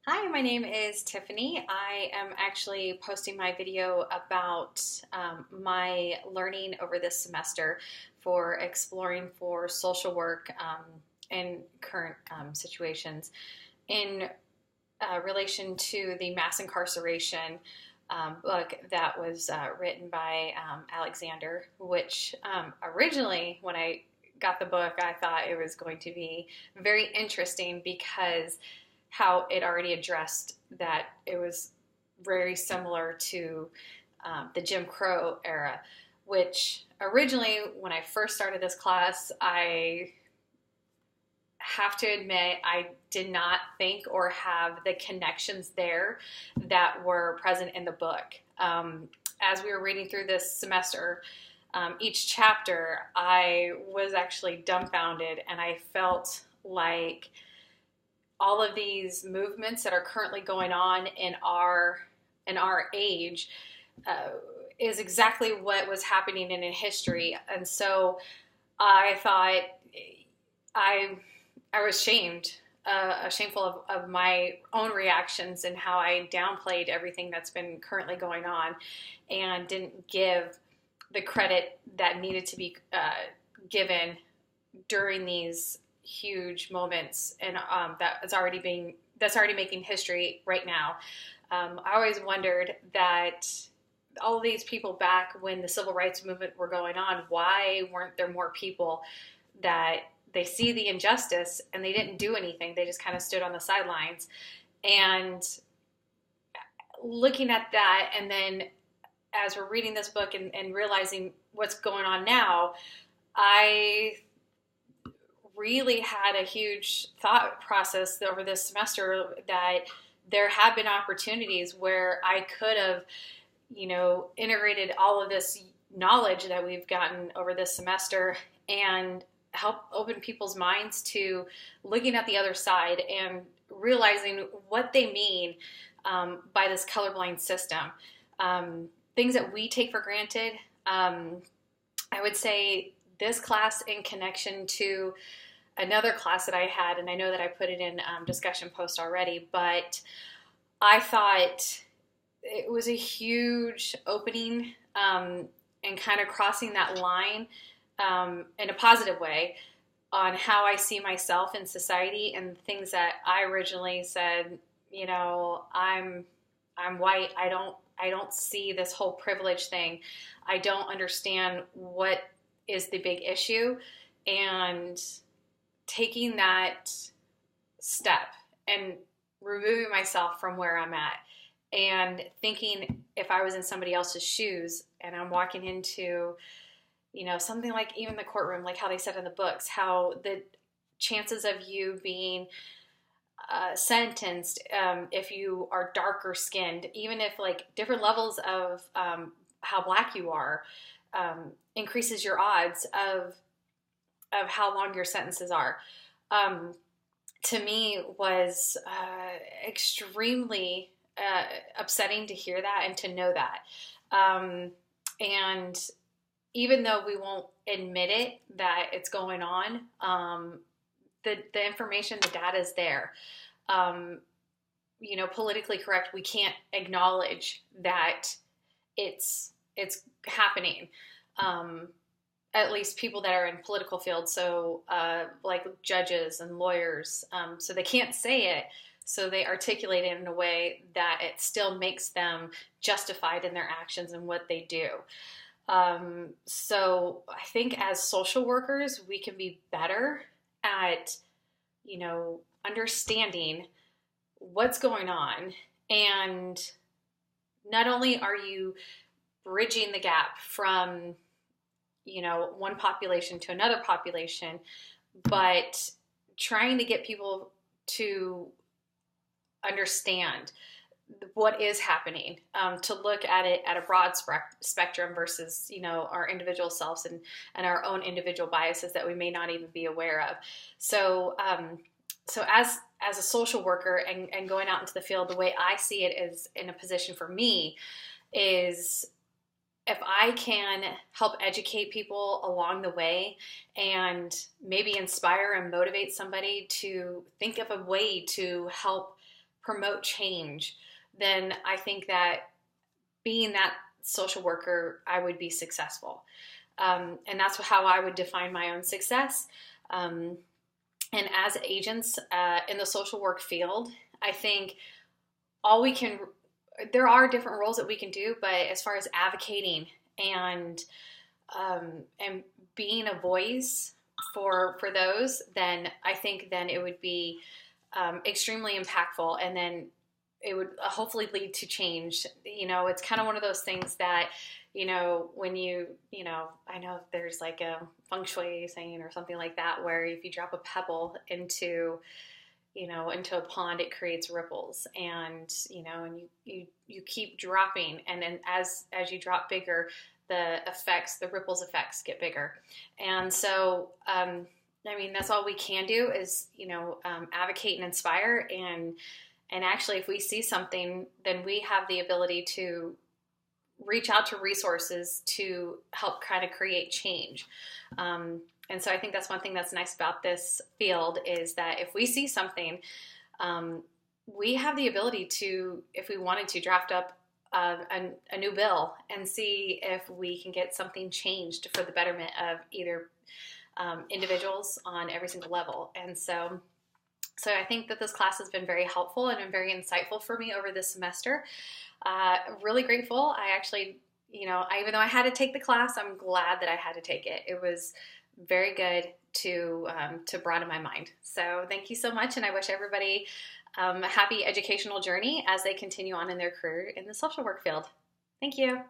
Hi, my name is Tiffany. I am actually posting my video about my learning over this semester for exploring for social work in current situations in relation to the mass incarceration book that was written by Alexander, which originally, when I got the book, I thought it was going to be very interesting because how it already addressed that it was very similar to the Jim Crow era, which originally, when I first started this class, I have to admit I did not think or have the connections there that were present in the book. As we were reading through this semester, each chapter, I was actually dumbfounded, and I felt like all of these movements that are currently going on in our age is exactly what was happening in history. And so I thought I was shameful of my own reactions and how I downplayed everything that's been currently going on and didn't give the credit that needed to be given during these huge moments, and that's already making history right now. I always wondered that all of these people back when the civil rights movement were going on, why weren't there more people that they see the injustice and they didn't do anything? They just kind of stood on the sidelines. And looking at that, and then as we're reading this book and realizing what's going on now, I really had a huge thought process over this semester that there have been opportunities where I could have, integrated all of this knowledge that we've gotten over this semester and help open people's minds to looking at the other side and realizing what they mean by this colorblind system. Things that we take for granted. I would say this class, in connection to another class that I had, and I know that I put it in discussion post already, but I thought it was a huge opening and kind of crossing that line in a positive way on how I see myself in society and things that I originally said, I'm white. I don't see this whole privilege thing. I don't understand what is the big issue. And taking that step and removing myself from where I'm at and thinking, if I was in somebody else's shoes and I'm walking into, something like even the courtroom, like how they said in the books, how the chances of you being sentenced, if you are darker skinned, even if like different levels of how black you are, increases your odds of how long your sentences are, to me was extremely upsetting to hear that and to know that. And even though we won't admit it, that it's going on, the information, the data is there. Politically correct, we can't acknowledge that it's happening. At least people that are in political fields, so like judges and lawyers, so they can't say it, so they articulate it in a way that it still makes them justified in their actions and what they do. So I think as social workers, we can be better at, understanding what's going on. And not only are you bridging the gap from, one population to another population, but trying to get people to understand what is happening, to look at it at a broad spectrum versus, our individual selves and our own individual biases that we may not even be aware of. So as a social worker and going out into the field, the way I see it is in a position for me is if I can help educate people along the way and maybe inspire and motivate somebody to think of a way to help promote change, then I think that being that social worker, I would be successful. And that's how I would define my own success. And as agents in the social work field, I think there are different roles that we can do, but as far as advocating and being a voice for those, then I think then it would be extremely impactful, and then it would hopefully lead to change. It's kind of one of those things that, when I know there's like a feng shui saying or something like that, where if you drop a pebble into a pond, it creates ripples, and you keep dropping, and then as you drop bigger, the ripples effects get bigger. And so, that's all we can do is, advocate and inspire. And actually, if we see something, then we have the ability to reach out to resources to help kind of create change. And so I think that's one thing that's nice about this field, is that if we see something, we have the ability to, if we wanted to, draft up a new bill and see if we can get something changed for the betterment of either individuals on every single level. And so I think that this class has been very helpful and been very insightful for me over this semester. Really grateful. I actually, even though I had to take the class, I'm glad that I had to take it. It was very good to broaden my mind. So thank you so much, and I wish everybody a happy educational journey as they continue on in their career in the social work field. Thank you.